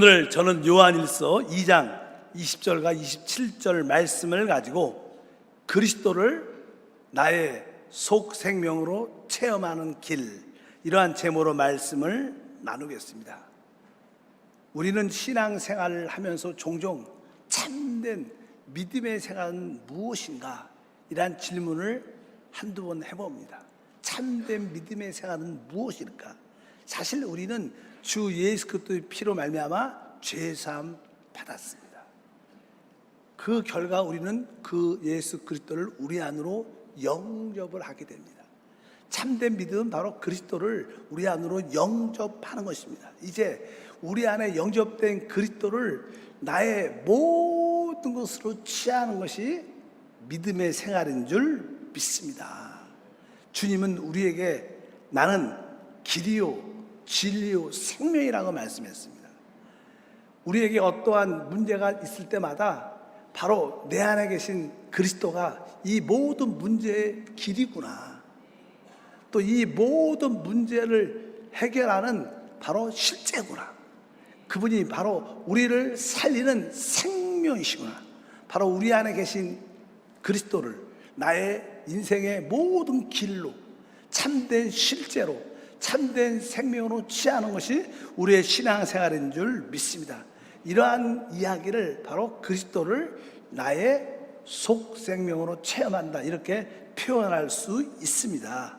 오늘 저는 요한일서 2장 20절과 27절 말씀을 가지고 그리스도를 나의 속 생명으로 체험하는 길, 이러한 제목으로 말씀을 나누겠습니다. 우리는 신앙생활을 하면서 종종 참된 믿음의 생활은 무엇인가? 이러한 질문을 한두 번 해봅니다. 참된 믿음의 생활은 무엇일까? 사실 우리는 주 예수 그리스도의 피로 말미암아 죄사함 받았습니다. 그 결과 우리는 그 예수 그리스도를 우리 안으로 영접을 하게 됩니다. 참된 믿음은 바로 그리스도를 우리 안으로 영접하는 것입니다. 이제 우리 안에 영접된 그리스도를 나의 모든 것으로 취하는 것이 믿음의 생활인 줄 믿습니다. 주님은 우리에게 나는 길이요 진리요 생명이라고 말씀했습니다. 우리에게 어떠한 문제가 있을 때마다 바로 내 안에 계신 그리스도가 이 모든 문제의 길이구나, 또 이 모든 문제를 해결하는 바로 실제구나, 그분이 바로 우리를 살리는 생명이시구나, 바로 우리 안에 계신 그리스도를 나의 인생의 모든 길로 참된 실제로 참된 생명으로 취하는 것이 우리의 신앙생활인 줄 믿습니다. 이러한 이야기를 바로 그리스도를 나의 속 생명으로 체험한다, 이렇게 표현할 수 있습니다.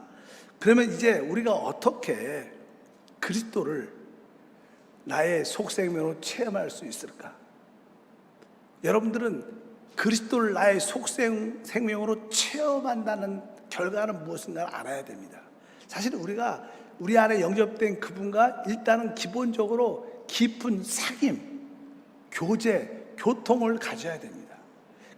그러면 이제 우리가 어떻게 그리스도를 나의 속 생명으로 체험할 수 있을까? 여러분들은 그리스도를 나의 속 생명으로 체험한다는 결과는 무엇인가를 알아야 됩니다. 사실 우리가 우리 안에 영접된 그분과 일단은 기본적으로 깊은 사귐, 교제, 교통을 가져야 됩니다.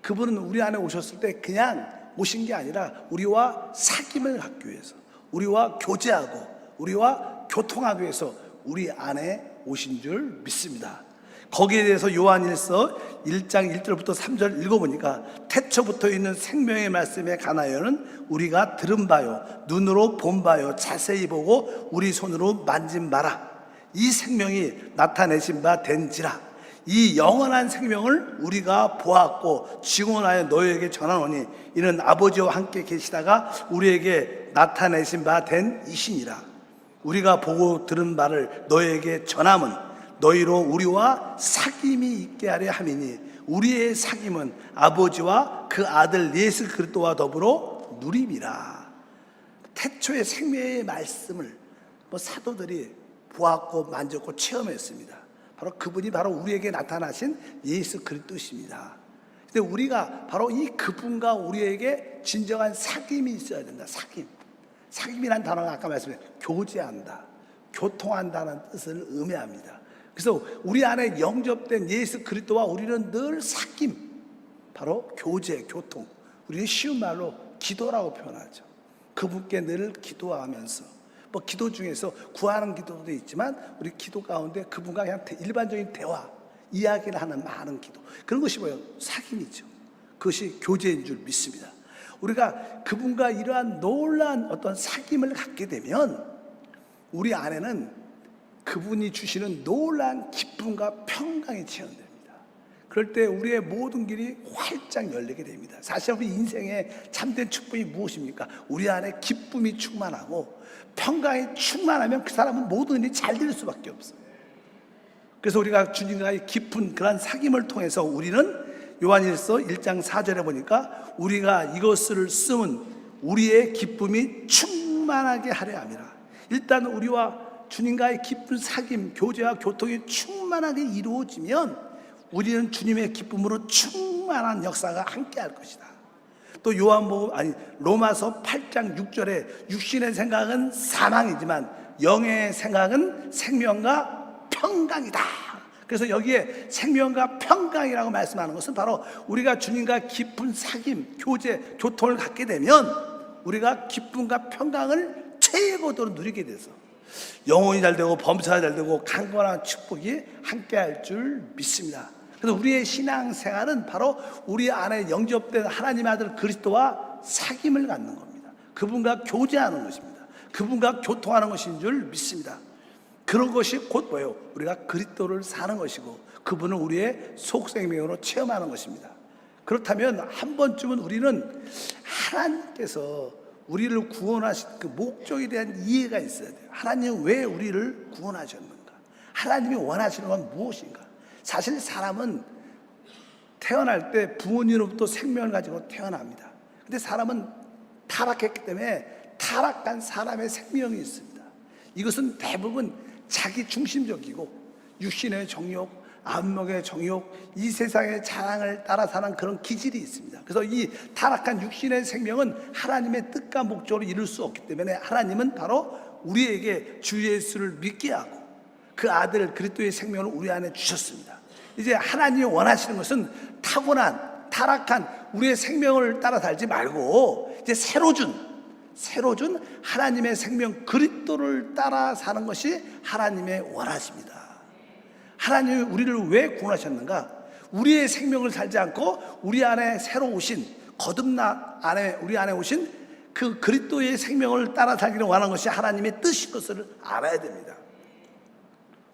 그분은 우리 안에 오셨을 때 그냥 오신 게 아니라 우리와 사귐을 갖기 위해서, 우리와 교제하고 우리와 교통하기 위해서 우리 안에 오신 줄 믿습니다. 거기에 대해서 요한일서 1장 1절부터 3절 읽어보니까 태초부터 있는 생명의 말씀에 관하여는 우리가 들은 바요 눈으로 본 바요 자세히 보고 우리 손으로 만진 바라. 이 생명이 나타내신 바 된지라. 이 영원한 생명을 우리가 보았고 증언하여 너희에게 전하노니 이는 아버지와 함께 계시다가 우리에게 나타내신 바 된 이시니라. 우리가 보고 들은 바를 너희에게 전함은 너희로 우리와 사귐이 있게 하려 함이니 우리의 사귐은 아버지와 그 아들 예수 그리스도와 더불어 누림이라. 태초의 생명의 말씀을 사도들이 보았고 만졌고 체험했습니다. 바로 그분이 바로 우리에게 나타나신 예수 그리스도십니다. 근데 우리가 바로 이 그분과 우리에게 진정한 사귐이 있어야 된다. 사귐이란 단어가 아까 말씀드린 교제한다, 교통한다는 뜻을 의미합니다. 그래서 우리 안에 영접된 예수 그리스도와 우리는 늘 사귐, 바로 교제, 교통. 우리는 쉬운 말로 기도라고 표현하죠. 그분께 늘 기도하면서, 기도 중에서 구하는 기도도 있지만 우리 기도 가운데 그분과 그냥 일반적인 대화, 이야기를 하는 많은 기도, 그런 것이 뭐예요? 사귐이죠. 그것이 교제인 줄 믿습니다. 우리가 그분과 이러한 놀라운 어떤 사귐을 갖게 되면 우리 안에는 그분이 주시는 놀라운 기쁨과 평강이 체험됩니다. 그럴 때 우리의 모든 길이 활짝 열리게 됩니다. 사실 우리 인생의 참된 축복이 무엇입니까? 우리 안에 기쁨이 충만하고 평강이 충만하면 그 사람은 모든 일이 잘 될 수밖에 없어요. 그래서 우리가 주님과의 깊은 그런 사귐을 통해서 우리는 요한일서 1장 4절에 보니까 우리가 이것을 쓰면 우리의 기쁨이 충만하게 하려 함이라. 일단 우리와 주님과의 깊은 사귐, 교제와 교통이 충만하게 이루어지면 우리는 주님의 기쁨으로 충만한 역사가 함께 할 것이다. 또 로마서 8장 6절에 육신의 생각은 사망이지만 영의 생각은 생명과 평강이다. 그래서 여기에 생명과 평강이라고 말씀하는 것은 바로 우리가 주님과 깊은 사귐, 교제, 교통을 갖게 되면 우리가 기쁨과 평강을 최고도로 누리게 돼서 영혼이 잘 되고 범사가 잘 되고 강건한 축복이 함께 할 줄 믿습니다. 그래서 우리의 신앙생활은 바로 우리 안에 영접된 하나님의 아들 그리스도와 사귐을 갖는 겁니다. 그분과 교제하는 것입니다. 그분과 교통하는 것인 줄 믿습니다. 그런 것이 곧 뭐예요? 우리가 그리스도를 사는 것이고 그분을 우리의 속생명으로 체험하는 것입니다. 그렇다면 한 번쯤은 우리는 하나님께서 우리를 구원하신 그 목적에 대한 이해가 있어야 돼요. 하나님은 왜 우리를 구원하셨는가? 하나님이 원하시는 건 무엇인가? 사실 사람은 태어날 때 부모님으로부터 생명을 가지고 태어납니다. 근데 사람은 타락했기 때문에 타락한 사람의 생명이 있습니다. 이것은 대부분 자기 중심적이고 육신의 정욕, 안목의 정욕, 이 세상의 자랑을 따라 사는 그런 기질이 있습니다. 그래서 이 타락한 육신의 생명은 하나님의 뜻과 목적을 이룰 수 없기 때문에 하나님은 바로 우리에게 주 예수를 믿게 하고 그 아들 그리스도의 생명을 우리 안에 주셨습니다. 이제 하나님이 원하시는 것은 타고난 타락한 우리의 생명을 따라 살지 말고 이제 새로 준 하나님의 생명 그리스도를 따라 사는 것이 하나님의 원하십니다. 하나님이 우리를 왜 구원하셨는가? 우리의 생명을 살지 않고 우리 안에 새로 오신 거듭나 안에 우리 안에 오신 그 그리스도의 생명을 따라 살기를 원하는 것이 하나님의 뜻인 것을 알아야 됩니다.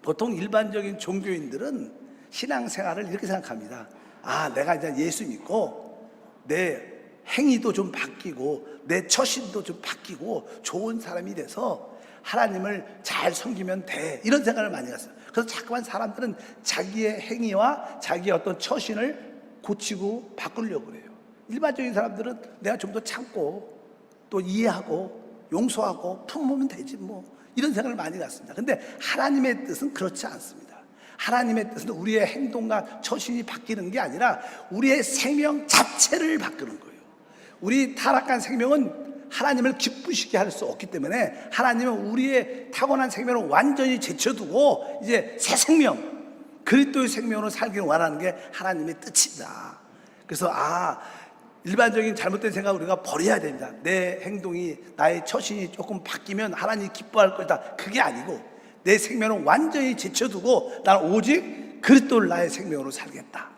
보통 일반적인 종교인들은 신앙생활을 이렇게 생각합니다. 아, 내가 이제 예수 믿고 내 행위도 좀 바뀌고 내 처신도 좀 바뀌고 좋은 사람이 돼서 하나님을 잘 섬기면 돼, 이런 생각을 많이 했어요. 그래서 자꾸만 사람들은 자기의 행위와 자기의 어떤 처신을 고치고 바꾸려고 그래요. 일반적인 사람들은 내가 좀 더 참고 또 이해하고 용서하고 품으면 되지 뭐, 이런 생각을 많이 갖습니다. 근데 하나님의 뜻은 그렇지 않습니다. 하나님의 뜻은 우리의 행동과 처신이 바뀌는 게 아니라 우리의 생명 자체를 바꾸는 거예요. 우리 타락한 생명은 하나님을 기쁘시게 할 수 없기 때문에 하나님은 우리의 타고난 생명을 완전히 제쳐두고 이제 새 생명, 그리스도의 생명으로 살기를 원하는 게 하나님의 뜻이다. 그래서 일반적인 잘못된 생각을 우리가 버려야 됩니다. 내 행동이, 나의 처신이 조금 바뀌면 하나님이 기뻐할 거다, 그게 아니고 내 생명을 완전히 제쳐두고 나는 오직 그리스도를 나의 생명으로 살겠다.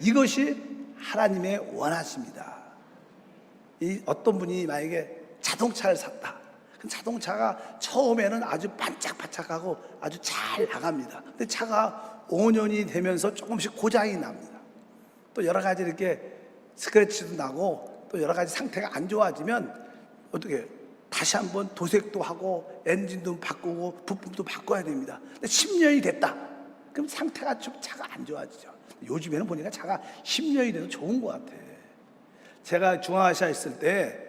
이것이 하나님의 원하십니다. 이 어떤 분이 만약에 자동차를 샀다. 그 자동차가 처음에는 아주 반짝반짝하고 아주 잘 나갑니다. 근데 차가 5년이 되면서 조금씩 고장이 납니다. 또 여러 가지 이렇게 스크래치도 나고 또 여러 가지 상태가 안 좋아지면 어떻게 다시 한번 도색도 하고 엔진도 바꾸고 부품도 바꿔야 됩니다. 근데 10년이 됐다. 그럼 상태가 좀 차가 안 좋아지죠. 요즘에는 보니까 차가 10년이 돼도 좋은 것 같아. 제가 중앙아시아 있을 때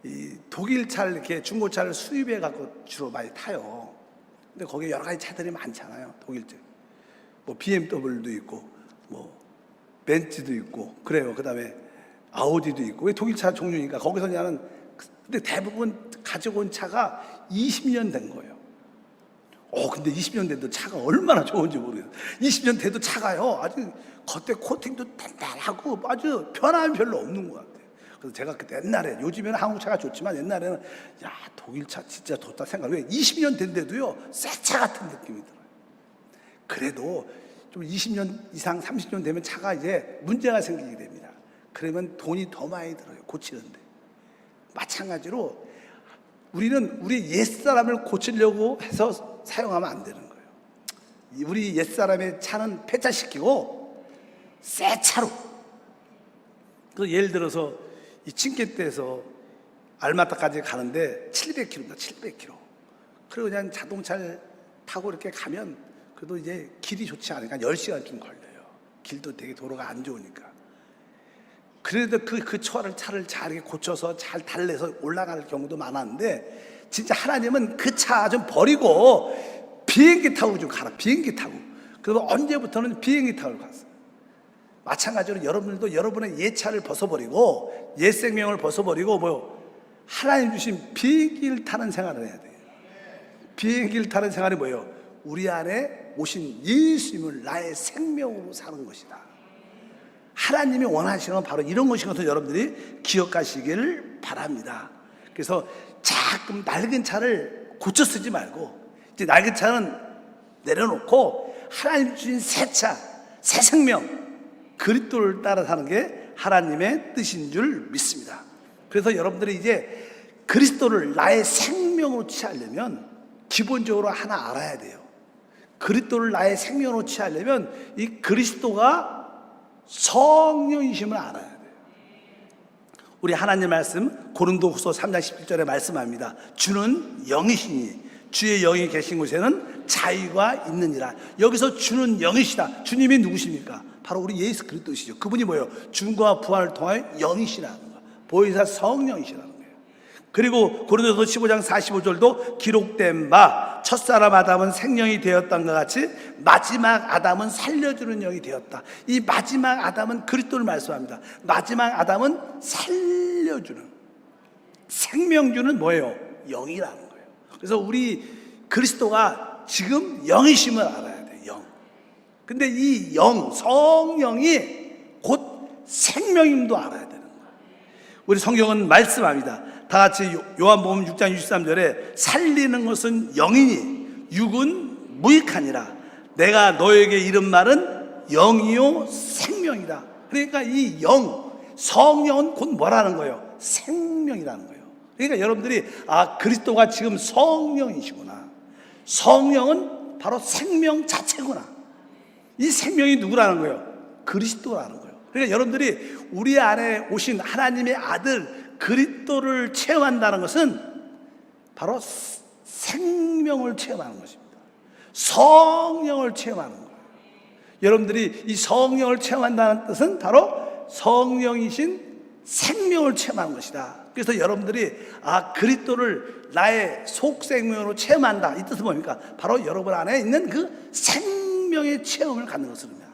이 독일 차를 이렇게 중고차를 수입해 갖고 주로 많이 타요. 근데 거기에 여러 가지 차들이 많잖아요. 독일차. 뭐 BMW도 있고 뭐 벤츠도 있고 그래요. 그다음에 아우디도 있고. 왜 독일차 종류니까 거기서 그냥 근데 대부분 가지고 온 차가 20년 된 거예요. 근데 20년 돼도 차가 얼마나 좋은지 모르겠어요. 20년 돼도 차가요, 아주 겉에 코팅도 단단하고 아주 변함이 별로 없는 것 같아요. 그래서 제가 그때 옛날에, 요즘에는 한국차가 좋지만 옛날에는 야, 독일차 진짜 좋다 생각. 왜 20년 된데도요 새 차 같은 느낌이 들어요. 그래도 좀 20년 이상 30년 되면 차가 이제 문제가 생기게 됩니다. 그러면 돈이 더 많이 들어요, 고치는데. 마찬가지로 우리는 우리 옛사람을 고치려고 해서 사용하면 안 되는 거예요. 우리 옛사람의 차는 폐차시키고 새 차로. 그 예를 들어서 이 칭케떼에서 알마타까지 가는데 700km입니다. 700km. 그리고 그냥 자동차를 타고 이렇게 가면 그래도 이제 길이 좋지 않으니까 10시간쯤 걸려요. 길도 되게 도로가 안 좋으니까. 그래도 그 차를 잘 이렇게 고쳐서 잘 달래서 올라갈 경우도 많았는데, 진짜 하나님은 그 차 좀 버리고 비행기 타고 좀 가라. 비행기 타고. 그리고 언제부터는 비행기 타고 갔어요. 마찬가지로 여러분들도 여러분의 옛 차를 벗어버리고 옛 생명을 벗어버리고 하나님 주신 비행기를 타는 생활을 해야 돼요. 비행기를 타는 생활이 뭐예요? 우리 안에 오신 예수님을 나의 생명으로 사는 것이다. 하나님이 원하시는 건 바로 이런 것인 것을 여러분들이 기억하시기를 바랍니다. 그래서 자꾸 낡은 차를 고쳐 쓰지 말고 이제 낡은 차는 내려놓고 하나님 주신 새 차, 새 생명, 그리스도를 따라 사는 게 하나님의 뜻인 줄 믿습니다. 그래서 여러분들이 이제 그리스도를 나의 생명으로 취하려면 기본적으로 하나 알아야 돼요. 그리스도를 나의 생명으로 취하려면 이 그리스도가 성령이심을 알아야 돼요. 우리 하나님 말씀 고린도후서 3장 17절에 말씀합니다. 주는 영이시니 주의 영이 계신 곳에는 자유가 있느니라. 여기서 주는 영이시다. 주님이 누구십니까? 바로 우리 예수 그리스도시죠. 그분이 뭐예요? 죽음과 부활을 통하여 영이시라는 거예요. 보혜사 성령이시라는 거예요. 그리고 고린도서 15장 45절도 기록된 바 첫사람 아담은 생명이 되었던 것 같이 마지막 아담은 살려주는 영이 되었다. 이 마지막 아담은 그리스도를 말씀합니다. 마지막 아담은 살려주는, 생명주는 뭐예요? 영이라는 거예요. 그래서 우리 그리스도가 지금 영이심을 알아야 돼요. 영. 근데 이 영, 성령이 곧 생명임도 알아야 되는 거예요. 우리 성경은 말씀합니다. 다 같이 요한복음 6장 63절에 살리는 것은 영이니 육은 무익하니라. 내가 너에게 이른 말은 영이요 생명이다. 그러니까 이 영, 성령은 곧 뭐라는 거예요? 생명이라는 거예요. 그러니까 여러분들이 그리스도가 지금 성령이시구나. 성령은 바로 생명 자체구나. 이 생명이 누구라는 거예요? 그리스도라는 거예요. 그러니까 여러분들이 우리 안에 오신 하나님의 아들 그리스도를 체험한다는 것은 바로 생명을 체험하는 것입니다. 성령을 체험하는 거예요. 여러분들이 이 성령을 체험한다는 뜻은 바로 성령이신 생명을 체험하는 것이다. 그래서 여러분들이 그리스도를 나의 속생명으로 체험한다. 이 뜻은 뭡니까? 바로 여러분 안에 있는 그 생명의 체험을 갖는 것입니다.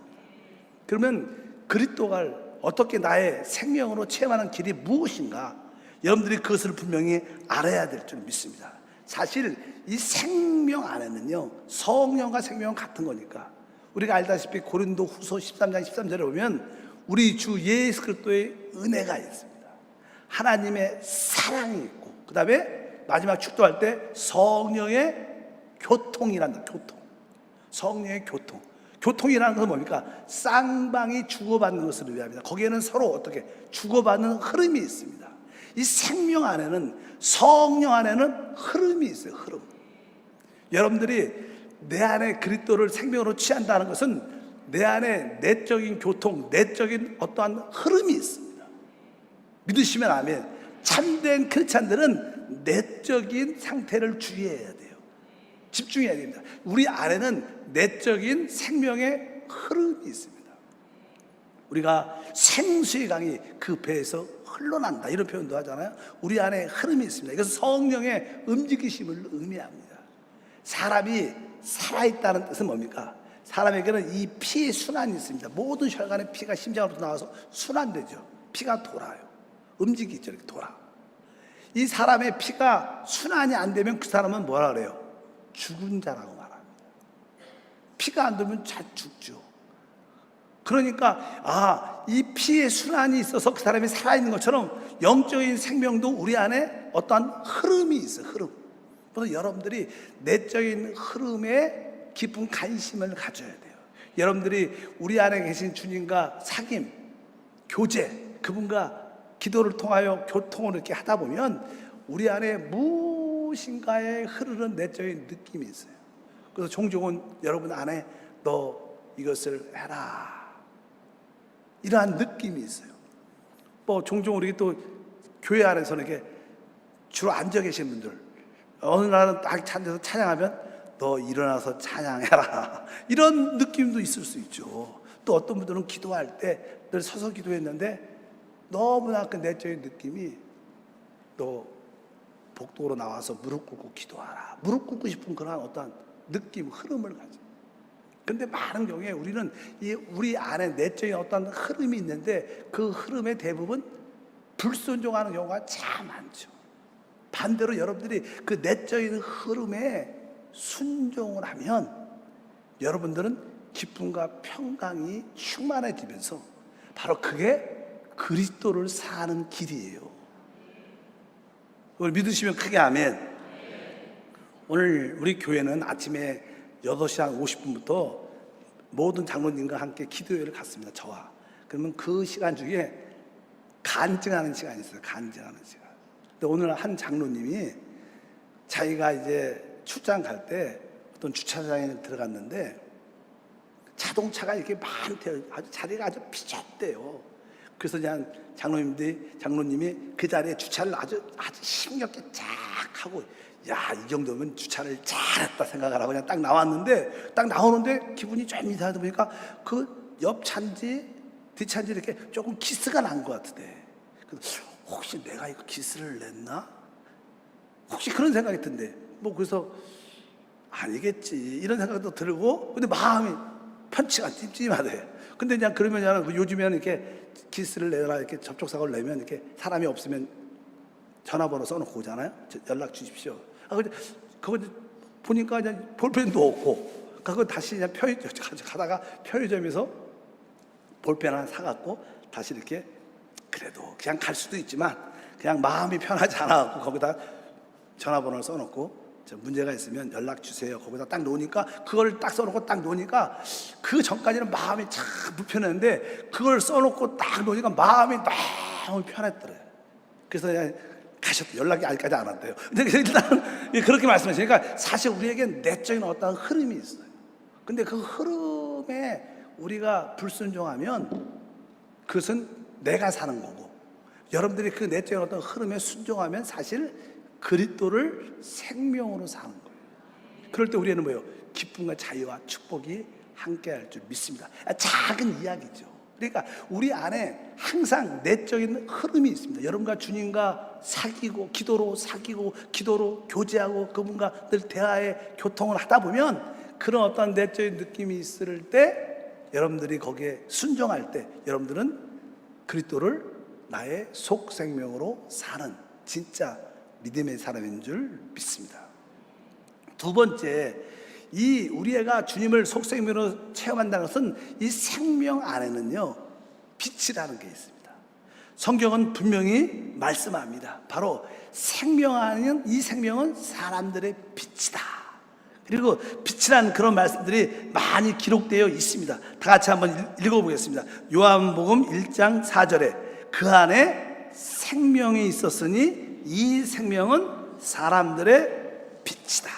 그러면 그리스도가 어떻게 나의 생명으로 체험하는 길이 무엇인가? 여러분들이 그것을 분명히 알아야 될 줄 믿습니다. 사실 이 생명 안에는요, 성령과 생명은 같은 거니까 우리가 알다시피 고린도후서 13장 13절에 보면 우리 주 예수 그리스도의 은혜가 있습니다. 하나님의 사랑이 있고, 그 다음에 마지막 축도할 때 성령의 교통이란다. 교통. 성령의 교통. 교통이라는 것은 뭡니까? 쌍방이 주고받는 것을 의미합니다. 거기에는 서로 어떻게 주고받는 흐름이 있습니다. 이 생명 안에는, 성령 안에는 흐름이 있어요. 흐름. 여러분들이 내 안에 그리스도를 생명으로 취한다는 것은 내 안에 내적인 교통, 내적인 어떠한 흐름이 있습니다. 믿으시면 아멘. 참된 크리스찬들은 내적인 상태를 주의해야 돼요. 집중해야 됩니다. 우리 안에는 내적인 생명의 흐름이 있습니다. 우리가 생수의 강이 그 배에서 흘러난다, 이런 표현도 하잖아요. 우리 안에 흐름이 있습니다. 이것은 성령의 움직이심을 의미합니다. 사람이 살아있다는 뜻은 뭡니까? 사람에게는 이 피의 순환이 있습니다. 모든 혈관의 피가 심장으로부터 나와서 순환되죠. 피가 돌아요. 움직이죠. 이렇게 돌아. 이 사람의 피가 순환이 안 되면 그 사람은 뭐라 그래요? 죽은 자라고 말합니다. 피가 안 돌면 잘 죽죠. 그러니까 이 피의 순환이 있어서 그 사람이 살아있는 것처럼 영적인 생명도 우리 안에 어떠한 흐름이 있어요. 흐름. 그래서 여러분들이 내적인 흐름에 깊은 관심을 가져야 돼요. 여러분들이 우리 안에 계신 주님과 사귐, 교제, 그분과 기도를 통하여 교통을 이렇게 하다 보면 우리 안에 무엇인가에 흐르는 내적인 느낌이 있어요. 그래서 종종은 여러분 안에 너 이것을 해라, 이러한 느낌이 있어요. 뭐 종종 우리 또 교회 안에서는 이렇게 주로 앉아 계신 분들, 어느 날은 딱 앉아서 찬양하면 너 일어나서 찬양해라, 이런 느낌도 있을 수 있죠. 또 어떤 분들은 기도할 때 늘 서서 기도했는데 너무나 그 내적인 느낌이 너 복도로 나와서 무릎 꿇고 기도하라, 무릎 꿇고 싶은 그런 어떤 느낌, 흐름을 가져. 근데 많은 경우에 우리는 우리 안에 내적인 어떤 흐름이 있는데 그 흐름의 대부분 불순종하는 경우가 참 많죠. 반대로 여러분들이 그 내적인 흐름에 순종을 하면 여러분들은 기쁨과 평강이 충만해지면서 바로 그게 그리스도를 사는 길이에요. 그걸 믿으시면 크게 아멘. 오늘 우리 교회는 아침에 8시 한 50분부터 모든 장로님과 함께 기도회를 갔습니다. 저와. 그러면 그 시간 중에 간증하는 시간이 있어요. 간증하는 시간. 근데 오늘 한 장로님이 자기가 이제 출장 갈 때 어떤 주차장에 들어갔는데 자동차가 이렇게 많대요. 자리가 아주 비좁대요. 그래서 그냥 장로님이 그 자리에 주차를 아주 힘겹게 쫙 하고, 야, 이 정도면 주차를 잘했다 생각을 하고 그냥 딱 나왔는데, 딱 나오는데 기분이 좀 이상하다 보니까 그 옆 차인지 뒷차인지 이렇게 조금 기스가 난 것 같은데, 혹시 내가 이거 기스를 냈나? 혹시 그런 생각이 든대. 뭐 그래서 아니겠지 이런 생각도 들고, 근데 마음이 편치가 찜찜하대. 근데 그냥 그러면 요즘에는 이렇게 기스를 내라, 이렇게 접촉사고를 내면 이렇게 사람이 없으면 전화번호 써놓고 오잖아요. 연락 주십시오. 근데 그거 보니까 그냥 볼펜도 없고, 그거 다시 그냥 가다가 편의점에서 볼펜 하나 사갖고 다시 이렇게, 그래도 그냥 갈 수도 있지만 그냥 마음이 편하지 않아갖고 거기다 전화번호를 써놓고, 문제가 있으면 연락 주세요. 거기다 딱 놓으니까, 그걸 딱 써놓고 딱 놓으니까 그 전까지는 마음이 참 불편했는데 그걸 써놓고 딱 놓으니까 마음이 너무 편했더래요. 그래서 그냥 가셨대요. 연락이 아직까지 안 왔대요. 근데 일단 그렇게 말씀하시니까 사실 우리에겐 내적인 어떤 흐름이 있어요. 근데 그 흐름에 우리가 불순종하면 그것은 내가 사는 거고, 여러분들이 그 내적인 어떤 흐름에 순종하면 사실 그리스도를 생명으로 사는 거예요. 그럴 때 우리는 뭐예요? 기쁨과 자유와 축복이 함께할 줄 믿습니다. 작은 이야기죠. 그러니까 우리 안에 항상 내적인 흐름이 있습니다. 여러분과 주님과 사귀고, 기도로 사귀고, 기도로 교제하고, 그분과 늘 대화의 교통을 하다 보면 그런 어떤 내적인 느낌이 있을 때, 여러분들이 거기에 순종할 때 여러분들은 그리스도를 나의 속 생명으로 사는 진짜 믿음의 사람인 줄 믿습니다. 두 번째, 이 우리가 주님을 속생명으로 체험한다는 것은 이 생명 안에는요 빛이라는 게 있습니다. 성경은 분명히 말씀합니다. 바로 생명 안에는, 이 생명은 사람들의 빛이다. 그리고 빛이라는 그런 말씀들이 많이 기록되어 있습니다. 다 같이 한번 읽어보겠습니다. 요한복음 1장 4절에 그 안에 생명이 있었으니 이 생명은 사람들의 빛이다.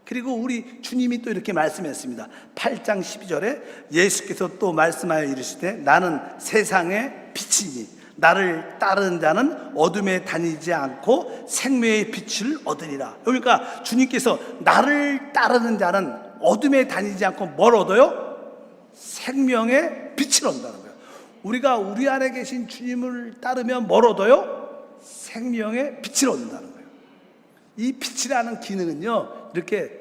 그리고 우리 주님이 또 이렇게 말씀했습니다. 8장 12절에 예수께서 또 말씀하여 이르시되 나는 세상의 빛이니 나를 따르는 자는 어둠에 다니지 않고 생명의 빛을 얻으리라. 그러니까 주님께서 나를 따르는 자는 어둠에 다니지 않고 뭘 얻어요? 생명의 빛을 얻는다는 거예요. 우리가 우리 안에 계신 주님을 따르면 뭘 얻어요? 생명의 빛을 얻는다는 거예요. 이 빛이라는 기능은요 이렇게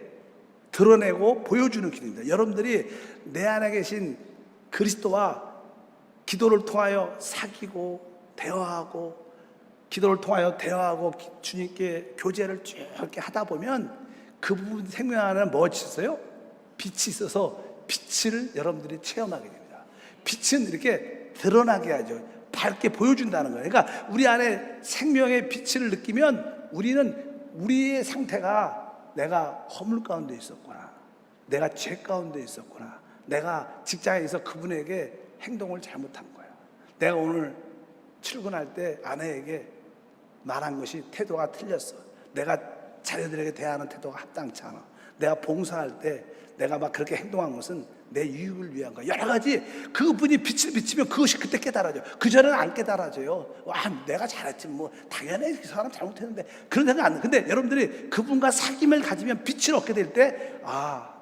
드러내고 보여주는 기능입니다. 여러분들이 내 안에 계신 그리스도와 기도를 통하여 사귀고 대화하고, 기도를 통하여 대화하고 주님께 교제를 쭉 이렇게 하다 보면 그 부분 생명 안에 무엇이 있어요? 빛이 있어서 빛을 여러분들이 체험하게 됩니다. 빛은 이렇게 드러나게 하죠. 밝게 보여준다는 거예요. 그러니까 우리 안에 생명의 빛을 느끼면 우리는 우리의 상태가 내가 허물 가운데 있었구나, 내가 죄 가운데 있었구나, 내가 직장에서 그분에게 행동을 잘못한 거야, 내가 오늘 출근할 때 아내에게 말한 것이 태도가 틀렸어, 내가 자녀들에게 대하는 태도가 합당치 않아, 내가 봉사할 때 내가 막 그렇게 행동한 것은 내 유익을 위한 거야. 여러 가지 그분이 빛을 비치면 그것이 그때 깨달아져요. 그전에는 안 깨달아져요. 내가 잘했지 뭐, 당연히 그 사람 잘못했는데, 그런 생각 안 해요. 근데 여러분들이 그분과 사귐을 가지면 빛을 얻게 될 때,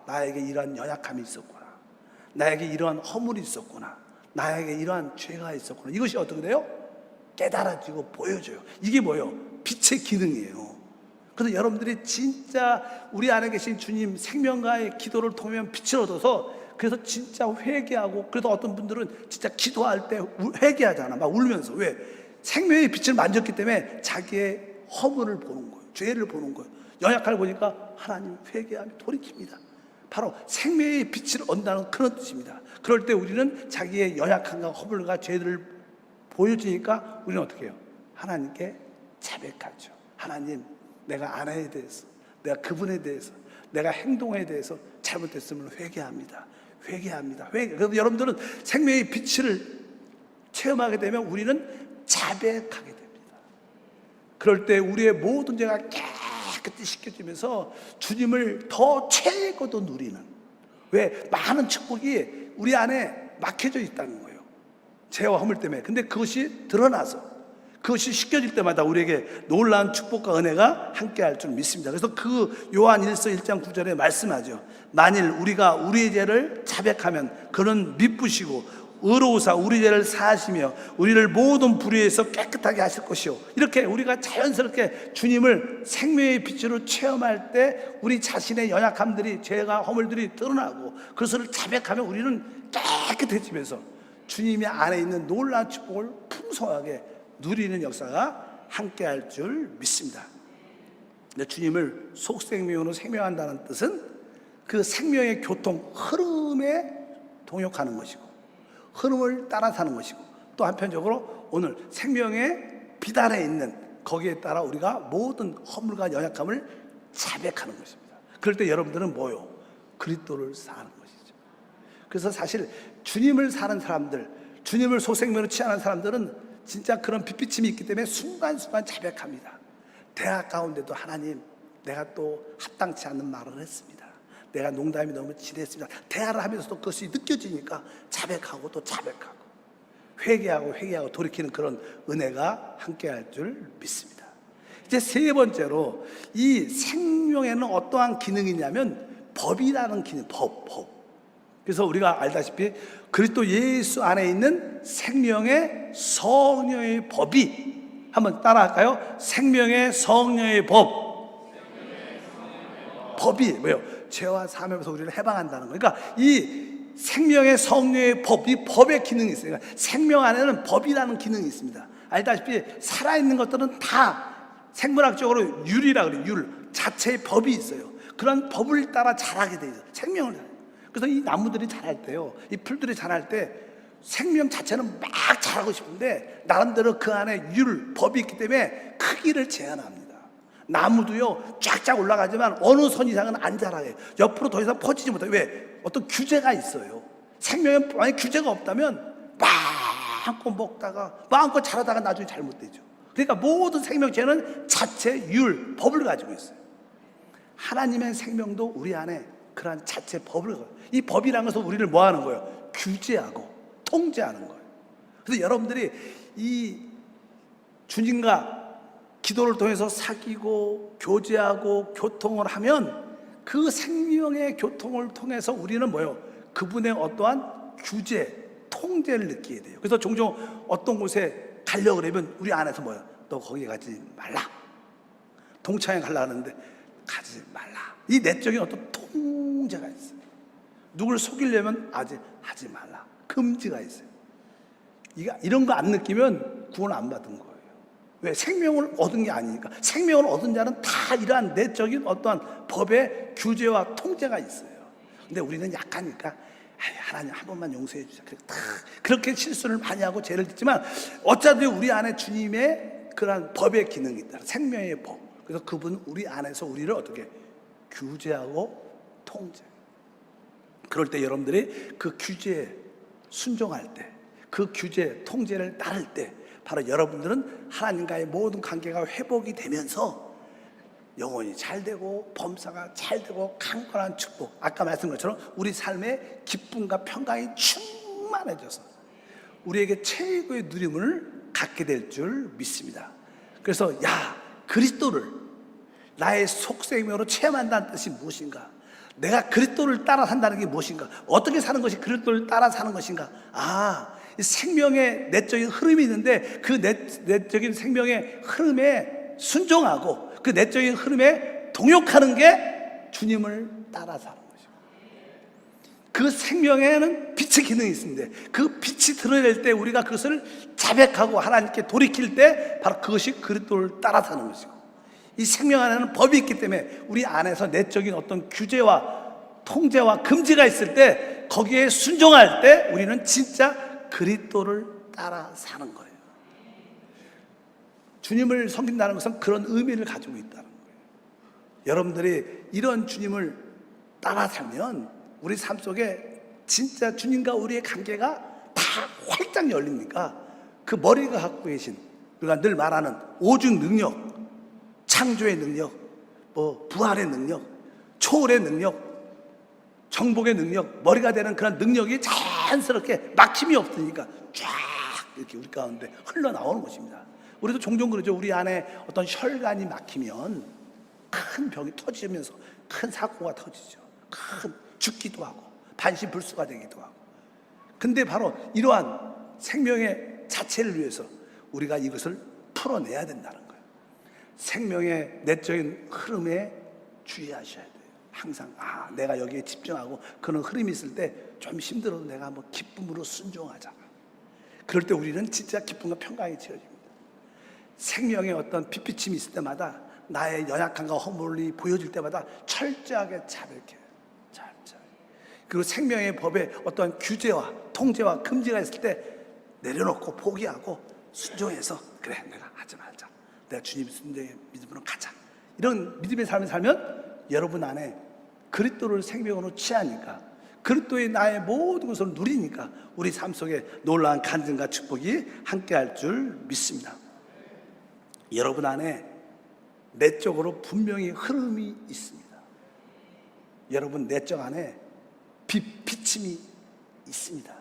나에게 이러한 연약함이 있었구나, 나에게 이러한 허물이 있었구나, 나에게 이러한 죄가 있었구나, 이것이 어떻게 돼요? 깨달아지고 보여져요. 이게 뭐예요? 빛의 기능이에요. 그래서 여러분들이 진짜 우리 안에 계신 주님 생명과의 기도를 통하면 빛을 얻어서, 그래서 진짜 회개하고, 그래서 어떤 분들은 진짜 기도할 때 회개하잖아, 막 울면서. 왜? 생명의 빛을 만졌기 때문에 자기의 허물을 보는 거예요, 죄를 보는 거예요. 연약함을 보니까 하나님 회개하며 돌이킵니다. 바로 생명의 빛을 얻는다는 그런 뜻입니다. 그럴 때 우리는 자기의 연약함과 허물과 죄를 보여주니까 우리는 어떻게 해요? 하나님께 자백하죠. 하나님, 내가 아내에 대해서, 내가 그분에 대해서, 내가 행동에 대해서 잘못했음을 회개합니다. 회개합니다. 그래서 여러분들은 생명의 빛을 체험하게 되면 우리는 자백하게 됩니다. 그럴 때 우리의 모든 죄가 깨끗이 씻겨주면서 주님을 더 최고도 누리는, 왜? 많은 축복이 우리 안에 막혀져 있다는 거예요, 죄와 허물 때문에. 근데 그것이 드러나서 그것이 씻겨질 때마다 우리에게 놀라운 축복과 은혜가 함께할 줄 믿습니다. 그래서 그 요한 1서 1장 9절에 말씀하죠. 만일 우리가 우리의 죄를 자백하면 그는 미쁘시고 의로우사 우리 죄를 사하시며 우리를 모든 불의에서 깨끗하게 하실 것이요. 이렇게 우리가 자연스럽게 주님을 생명의 빛으로 체험할 때 우리 자신의 연약함들이, 죄가 허물들이 드러나고 그것을 자백하면 우리는 깨끗해지면서 주님의 안에 있는 놀라운 축복을 풍성하게 누리는 역사가 함께할 줄 믿습니다. 근데 주님을 속생명으로 생명한다는 뜻은 그 생명의 교통 흐름에 동역하는 것이고 흐름을 따라 사는 것이고, 또 한편적으로 오늘 생명의 빛 안에 있는 거기에 따라 우리가 모든 허물과 연약함을 자백하는 것입니다. 그럴 때 여러분들은 뭐요? 그리스도를 사는 것이죠. 그래서 사실 주님을 사는 사람들, 주님을 속생명으로 취하는 사람들은 진짜 그런 빛비침이 있기 때문에 순간순간 자백합니다. 대학 가운데도 하나님, 내가 또 합당치 않는 말을 했습니다. 내가 농담이 너무 지냈습니다. 대화를 하면서도 그것이 느껴지니까 자백하고 또 자백하고 회개하고 돌이키는 그런 은혜가 함께할 줄 믿습니다. 이제 세 번째로 이 생명에는 어떠한 기능이 있냐면 법이라는 기능, 법. 그래서 우리가 알다시피 그리스도 예수 안에 있는 생명의 성령의 법이, 한번 따라할까요? 생명의 성령의 법. 법이 뭐예요? 죄와 사함에서 우리를 해방한다는 거예요. 그러니까 이 생명의 성령의 법, 이 법의 기능이 있어요. 그러니까 생명 안에는 법이라는 기능이 있습니다. 알다시피 살아있는 것들은 다 생물학적으로 율이라 그래요. 율 자체의 법이 있어요. 그런 법을 따라 자라게 돼 있어요. 생명을. 그래서 이 나무들이 자랄 때요, 이 풀들이 자랄 때 생명 자체는 막 자라고 싶은데 나름대로 그 안에 율, 법이 있기 때문에 크기를 제한합니다. 나무도요 쫙쫙 올라가지만 어느 선 이상은 안 자라요. 옆으로 더 이상 퍼지지 못해요. 왜? 어떤 규제가 있어요. 생명에 만약 규제가 없다면 마음껏 먹다가 마음껏 자라다가 나중에 잘못되죠. 그러니까 모든 생명체는 자체 율, 법을 가지고 있어요. 하나님의 생명도 우리 안에 그러한 자체 법을 가지고, 이 법이라는 것은 우리를 뭐 하는 거예요? 규제하고 통제하는 거예요. 그래서 여러분들이 이 주님과 기도를 통해서 사귀고 교제하고 교통을 하면 그 생명의 교통을 통해서 우리는 뭐예요? 그분의 어떠한 규제, 통제를 느끼게 돼요. 그래서 종종 어떤 곳에 가려고 그러면 우리 안에서 뭐예요? 너 거기 가지 말라. 동창회 가려고 하는데 가지 말라. 이 내적인 어떤 통제가 있어요. 누굴 속이려면 아직 하지 말라. 금지가 있어요. 이런 거 안 느끼면 구원 안 받은 거예요. 왜? 생명을 얻은 게 아니니까. 생명을 얻은 자는 다 이러한 내적인 어떠한 법의 규제와 통제가 있어요. 근데 우리는 약하니까 하나님 한 번만 용서해 주자. 그렇게 실수를 많이 하고 죄를 짓지만 어차피 우리 안에 주님의 그러한 법의 기능이 있다. 생명의 법. 그래서 그분 우리 안에서 우리를 어떻게 규제하고 통제. 그럴 때 여러분들이 그 규제에 순종할 때, 그 규제, 통제를 따를 때 바로 여러분들은 하나님과의 모든 관계가 회복이 되면서 영혼이 잘 되고 범사가 잘 되고 강건한 축복, 아까 말씀드린 것처럼 우리 삶의 기쁨과 평강이 충만해져서 우리에게 최고의 누림을 갖게 될 줄 믿습니다. 그래서 그리스도를 나의 속생명으로 체험한다는 뜻이 무엇인가? 내가 그리스도를 따라 산다는 게 무엇인가? 어떻게 사는 것이 그리스도를 따라 사는 것인가? 생명의 내적인 흐름이 있는데 그 내적인 생명의 흐름에 순종하고 그 내적인 흐름에 동역하는 게 주님을 따라 사는 것이고, 그 생명에는 빛의 기능이 있습니다. 그 빛이 드러낼 때 우리가 그것을 자백하고 하나님께 돌이킬 때 바로 그것이 그리스도를 따라 사는 것이고, 이 생명 안에는 법이 있기 때문에 우리 안에서 내적인 어떤 규제와 통제와 금지가 있을 때 거기에 순종할 때 우리는 진짜 그리스도를 따라 사는 거예요. 주님을 섬긴다는 것은 그런 의미를 가지고 있다는 거예요. 여러분들이 이런 주님을 따라 살면 우리 삶 속에 진짜 주님과 우리의 관계가 다 활짝 열립니까? 그 머리가 갖고 계신, 우리가 늘 말하는 오직 능력, 창조의 능력, 부활의 능력, 초월의 능력, 정복의 능력, 머리가 되는 그런 능력이 자연스럽게 막힘이 없으니까 쫙 이렇게 우리 가운데 흘러나오는 것입니다. 우리도 종종 그러죠. 우리 안에 어떤 혈관이 막히면 큰 병이 터지면서 큰 사고가 터지죠. 큰 죽기도 하고 반신불수가 되기도 하고. 근데 바로 이러한 생명의 자체를 위해서 우리가 이것을 풀어내야 된다는 거예요. 생명의 내적인 흐름에 주의하셔야 돼요. 항상 내가 여기에 집중하고 그런 흐름이 있을 때 좀 힘들어도 내가 한번 기쁨으로 순종하자. 그럴 때 우리는 진짜 기쁨과 평강이 채워집니다. 생명의 어떤 빛비침이 있을 때마다 나의 연약함과 허물이 보여질 때마다 철저하게 자백해요. 그리고 생명의 법에 어떤 규제와 통제와 금지가 있을 때 내려놓고 포기하고 순종해서 그래 내가 하지 말자. 내가 주님 순종의 믿음으로 가자. 이런 믿음의 삶을 살면 여러분 안에 그리스도를 생명으로 취하니까 그리스도의 나의 모든 것을 누리니까 우리 삶 속에 놀라운 간증과 축복이 함께할 줄 믿습니다. 여러분 안에 내적으로 분명히 흐름이 있습니다. 여러분 내적 안에 빛비침이 있습니다.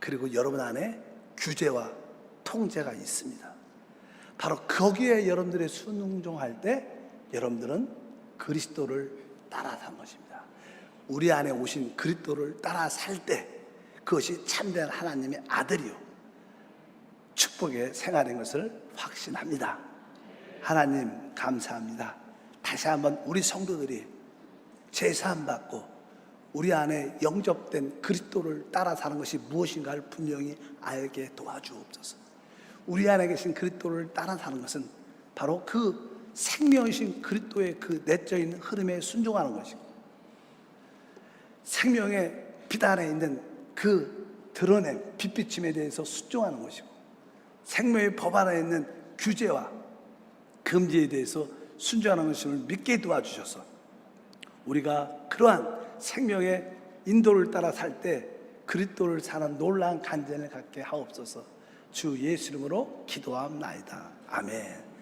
그리고 여러분 안에 규제와 통제가 있습니다. 바로 거기에 여러분들의 순종할 때 여러분들은 그리스도를 따라 사는 것입니다. 우리 안에 오신 그리스도를 따라 살 때 그것이 참된 하나님의 아들이요 축복의 생활인 것을 확신합니다. 하나님 감사합니다. 다시 한번 우리 성도들이 제사함 받고 우리 안에 영접된 그리스도를 따라 사는 것이 무엇인가를 분명히 알게 도와주옵소서. 우리 안에 계신 그리스도를 따라 사는 것은 바로 그 생명이신 그리스도의 그 내적인 흐름에 순종하는 것이고 생명의 빛 안에 있는 그 드러낸 빛비침에 대해서 순종하는 것이고 생명의 법 안에 있는 규제와 금지에 대해서 순종하는 것을 믿게 도와주셔서 우리가 그러한 생명의 인도를 따라 살 때 그리스도를 사는 놀라운 간증을 갖게 하옵소서. 주 예수 이름으로 기도합나이다. 아멘.